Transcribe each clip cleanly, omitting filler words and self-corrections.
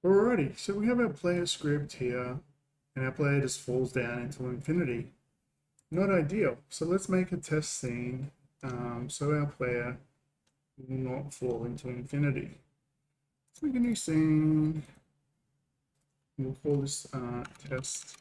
Alrighty, so we have our player script here, and our player just falls down into infinity. Not ideal. So let's make a test scene so our player will not fall into infinity. Let's make a new scene. We'll call this test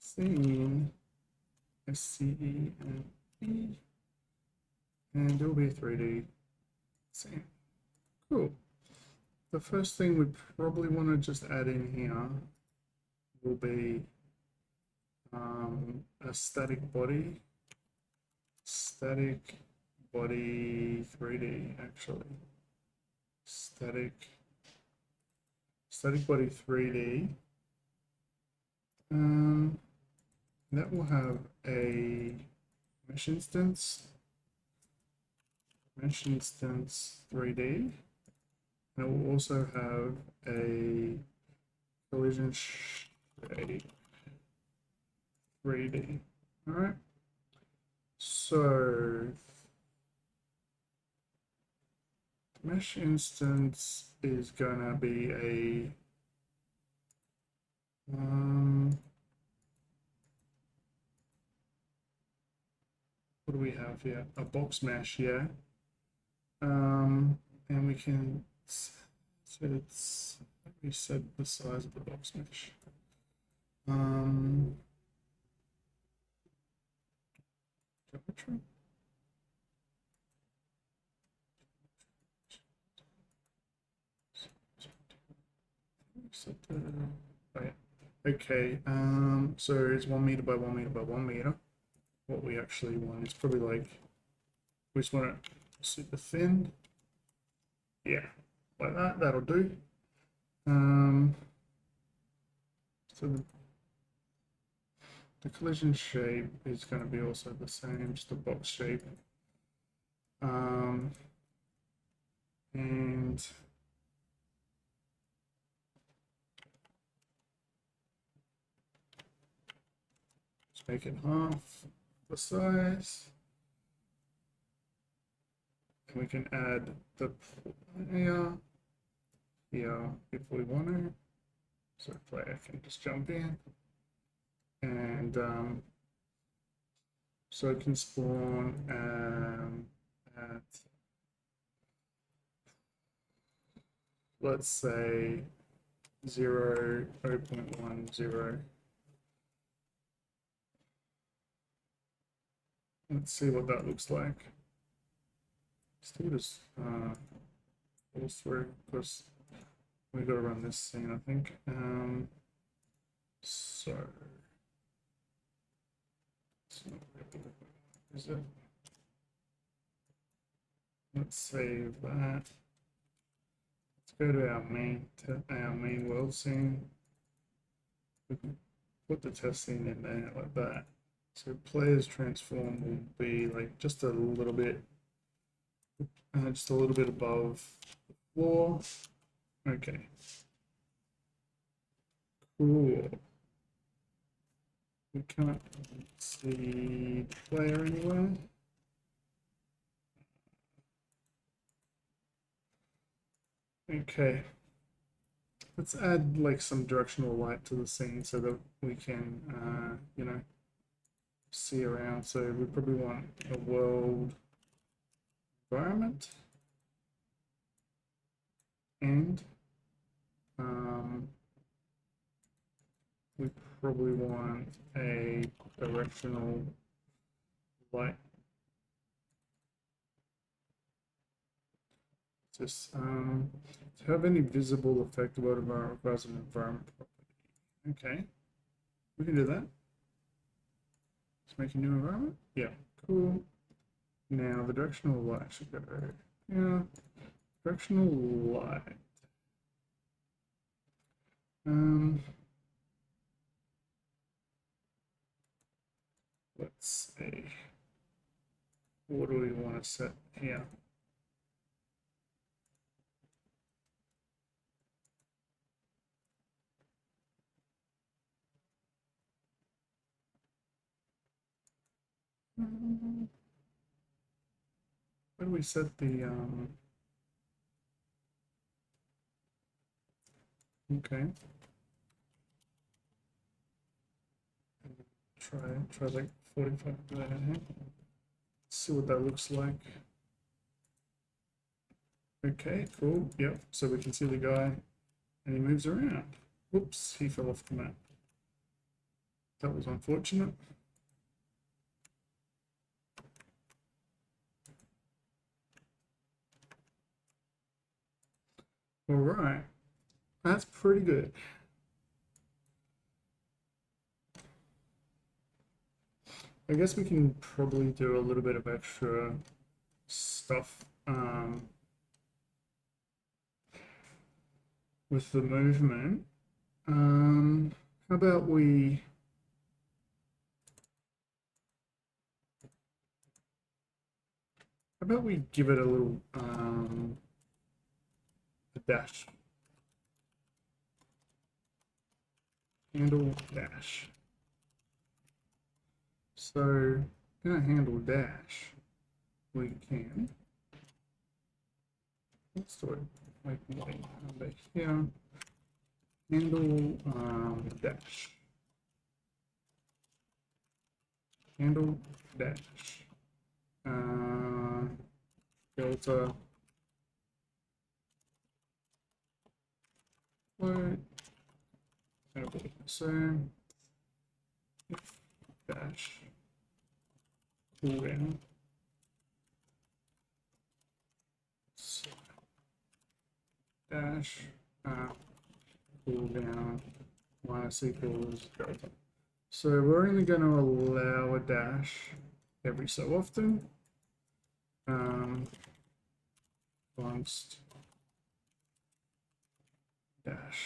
scene, SCENE, and it'll be a 3D scene. Cool. The first thing we probably want to just add in here will be a static body 3D actually. Static body 3D. That will have a mesh instance 3D. And it will also have a collision shape 3D. All right. So the mesh instance is gonna be a what do we have here? A box mesh, yeah. And we can let me set the size of the box mesh. Geometry. Set the, oh yeah. Okay, so it's 1 meter by 1 meter by 1 meter. What we actually want is probably like, we just want it super thin. Yeah, like that, that'll do. So the collision shape is going to be also the same, just a box shape. And just make it half the size. And we can add the player here if we want to. So player can just jump in. And so it can spawn at, let's say, 0.10. Let's see what that looks like. Still just falls through because we got to run this scene, I think. So it's not really, is it? Let's save that. Let's go to our main world scene. We can put the test scene in there like that. So players transform will be like just a little bit above the floor. Okay. Cool. We can't see player anywhere. Okay. Let's add like some directional light to the scene so that we can, you know, see around. So we probably want a world environment and we probably want a directional light. Just to have any visible effect about environment requires an environment property. Okay, we can do that. Let's make a new environment. Yeah, cool. Now the directional light should go. Yeah, directional light. Let's see. What do we want to set here? Where do we set the Okay. Try like 45 there. See what that looks like. Okay, cool. Yep. So we can see the guy and he moves around. Whoops, he fell off the map. That was unfortunate. All right. That's pretty good. I guess we can probably do a little bit of extra stuff with the movement. How about we give it a little a dash. Handle dash. So in a handle dash, we can let's do it like over here. Handle dash. Handle dash. Delta float. So dash cooldown. So, dash cooldown minus equals delta. So we're only going to allow a dash every so often. Const dash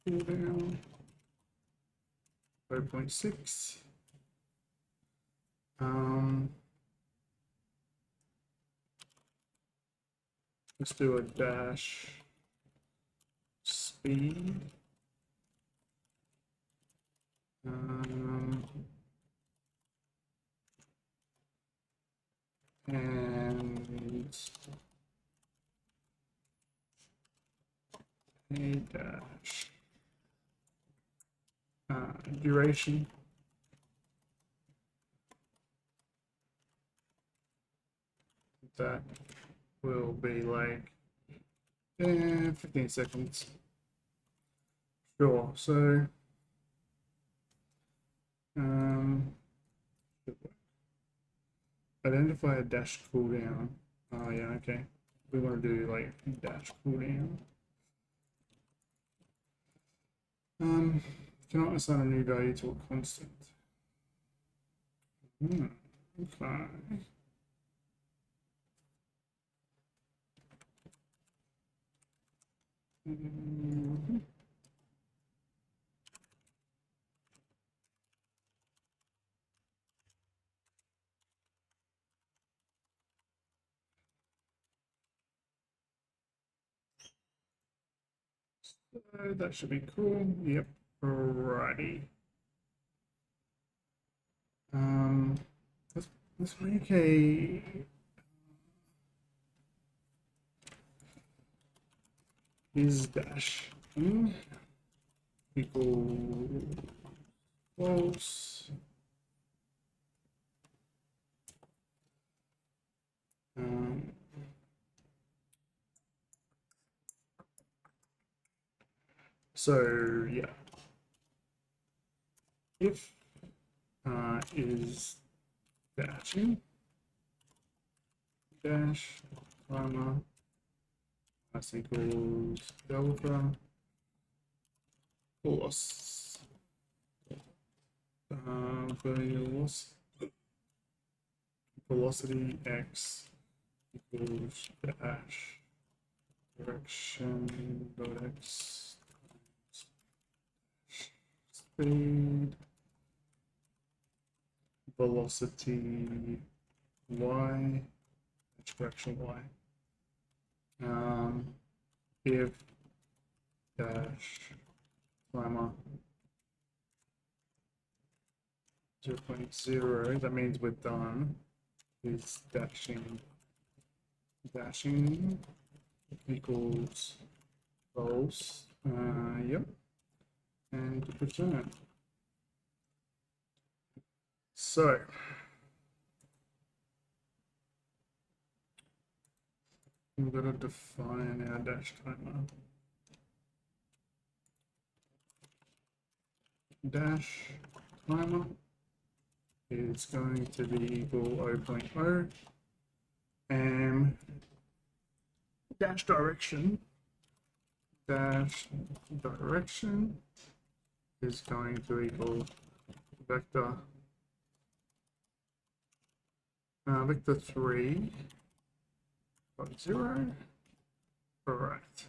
cooldown 0.6. Let's do a dash speed. And a dash duration. That will be like 15 seconds. Sure. So identify a dash cooldown. Oh yeah, okay. We want to do like dash cooldown. Cannot assign a new value to a constant. Okay. That should be cool. Yep. Alrighty. Let's make a is dash equal false. So yeah, if is dashing dash comma plus equals delta plus velocity x equals dash direction dot x speed velocity y direction y. If dash timer 0.0, that means we're done. Is dashing equals false. Yep. And return. So I'm going to define our dash timer. Dash timer is going to be equal 0.0 and dash direction is going to equal vector 3 dot 0. All right.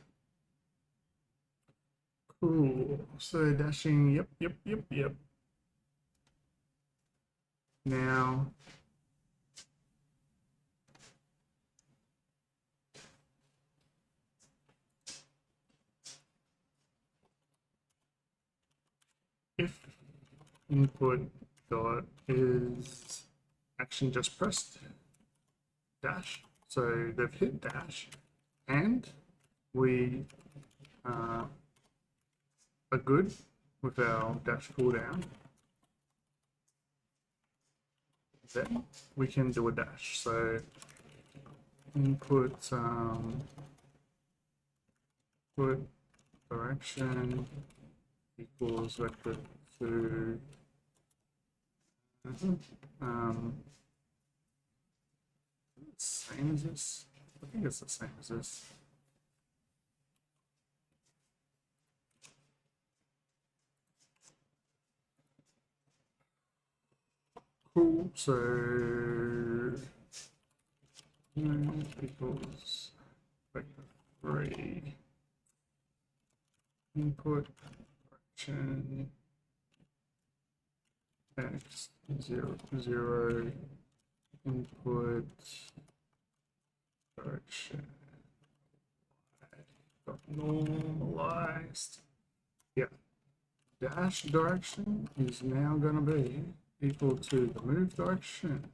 Cool. So dashing, yep. Now if input dot is action just pressed dash, so they've hit dash, and we are good with our dash cooldown, then we can do a dash. So input put direction equals vector 2 same as this. I think it's the same as this. Cool. So equals vector 3 input direction x 0 0 input direction got normalized. Yeah, dash direction is now going to be equal to the move direction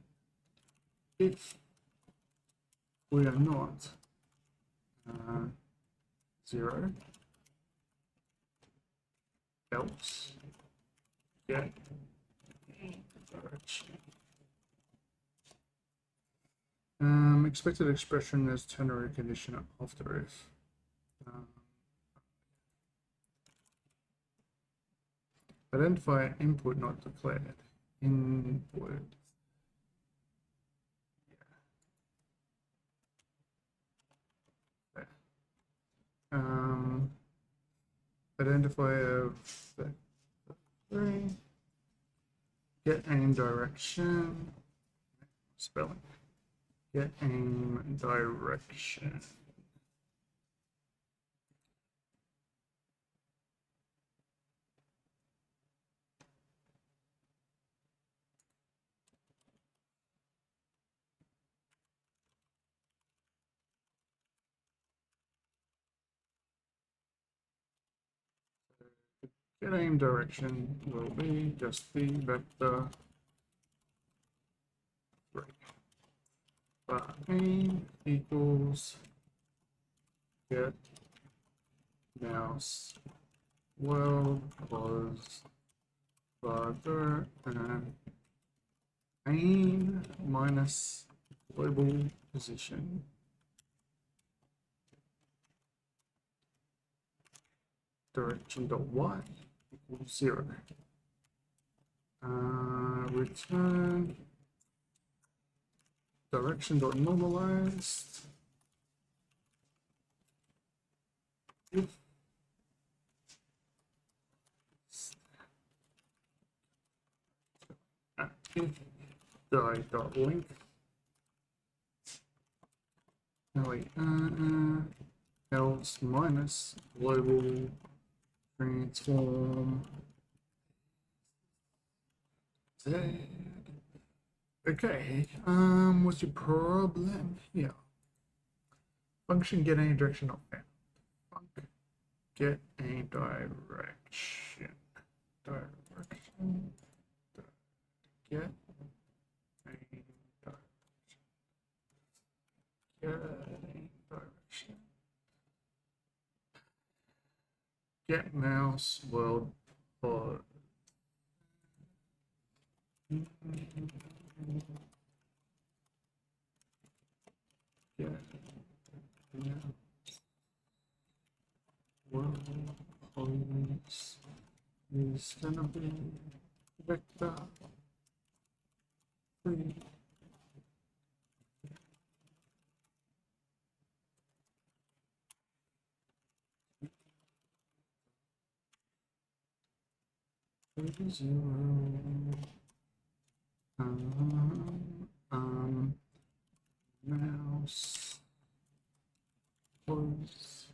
if we are not 0, else get direction. Expected expression as ternary condition after if. Identify input not declared. Input. Identifier of vector 3. Get aim direction. Spelling. Get aim direction. Get aim direction will be just the vector 3. But aim equals get mouse world was vector and aim minus global position direction dot y equals 0. Return direction dot normalized if die dot length else minus global transform Z. Okay, what's your problem here? Function get any direction not found. Func get a direction. Get a direction. Get a direction. get mouse world port. Yeah. World points is gonna be vector 3. Mouse pose,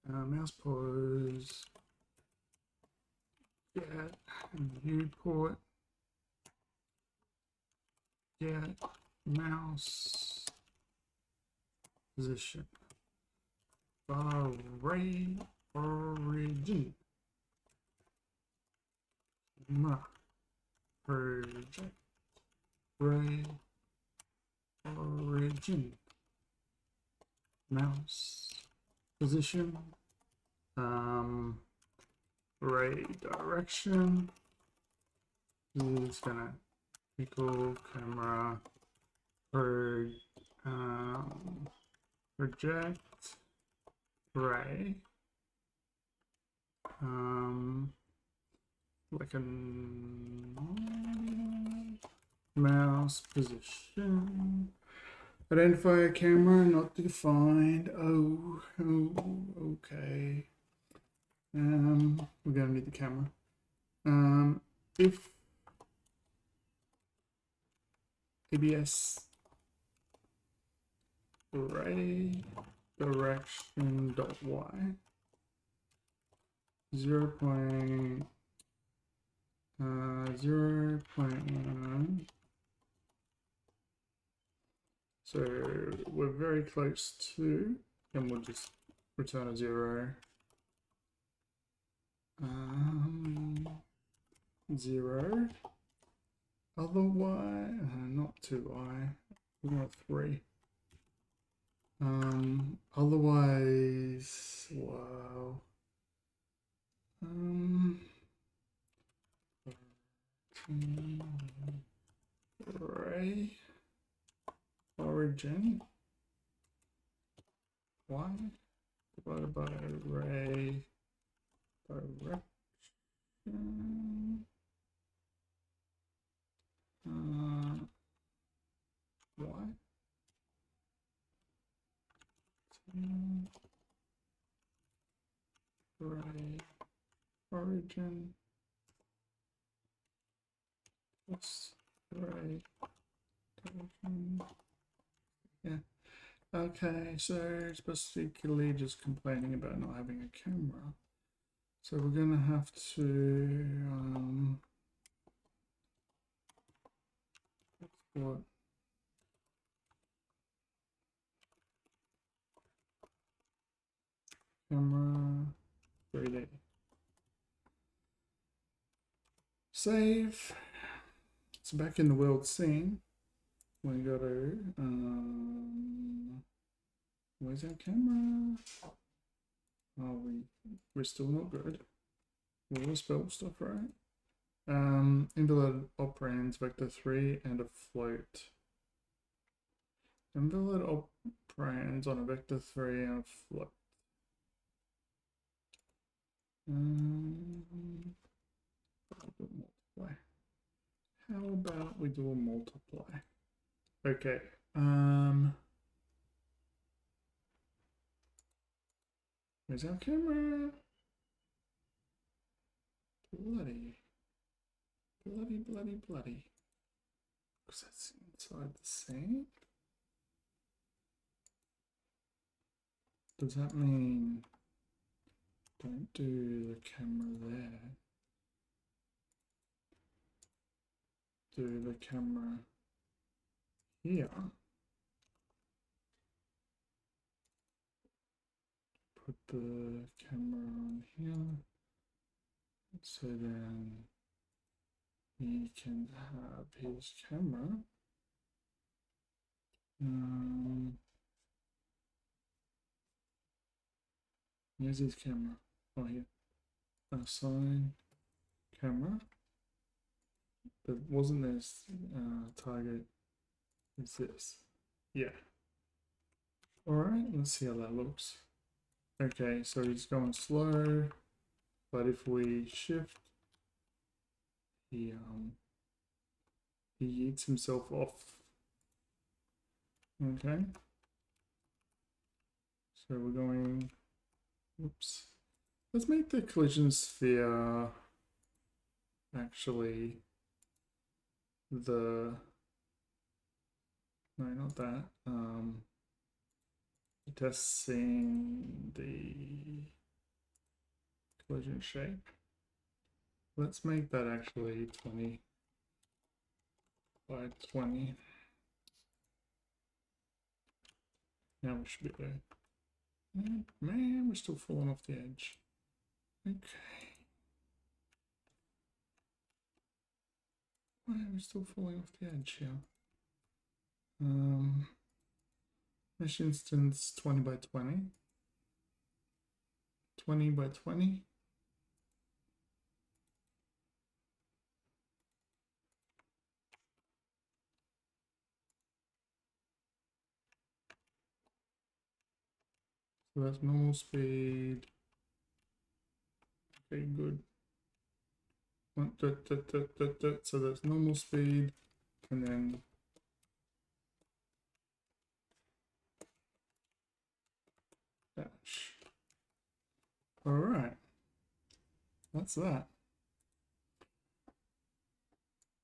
mouse pose, get viewport, get mouse position, array origin, project, array origin, mouse position, array direction is gonna equal camera project array like a mouse position. Identify a camera not defined. Oh, okay. We're gonna need the camera. If ABS array direction dot y 0.1. So we're very close to, and we'll just return a 0. 0. Otherwise, not 2i. We want 3. Otherwise, wow. Array origin y divided by array direction y array origin plus array direction. Yeah. Okay, so it's basically just complaining about not having a camera. So we're gonna have to export camera 3D. Save. It's back in the world scene. We go to where's our camera? Oh, we're still not good. We'll spell stuff right. Invalid operands vector 3 and a float. Invalid operands on a vector 3 and a float. Multiply. How about we do a multiply? Okay. Where's our camera? Bloody. Because that's inside the scene. Does that mean don't do the camera there? Do the camera here. Put the camera on here. So then he can have his camera. Where's his camera? Oh, here. Assign camera. But wasn't this target? Is this? Yeah. All right, let's see how that looks. Okay, so he's going slow, but if we shift, he eats himself off. Okay. So we're going, whoops. Let's make the collision sphere actually no, not that. Testing the collision shape. Let's make that actually 20 by 20. Now we should be there. Man, we're still falling off the edge. Okay. Why are we still falling off the edge here? Mesh instance 20 by 20. 20 by 20. So that's normal speed. Okay, good. So that's normal speed, and then dash. All right, that's that.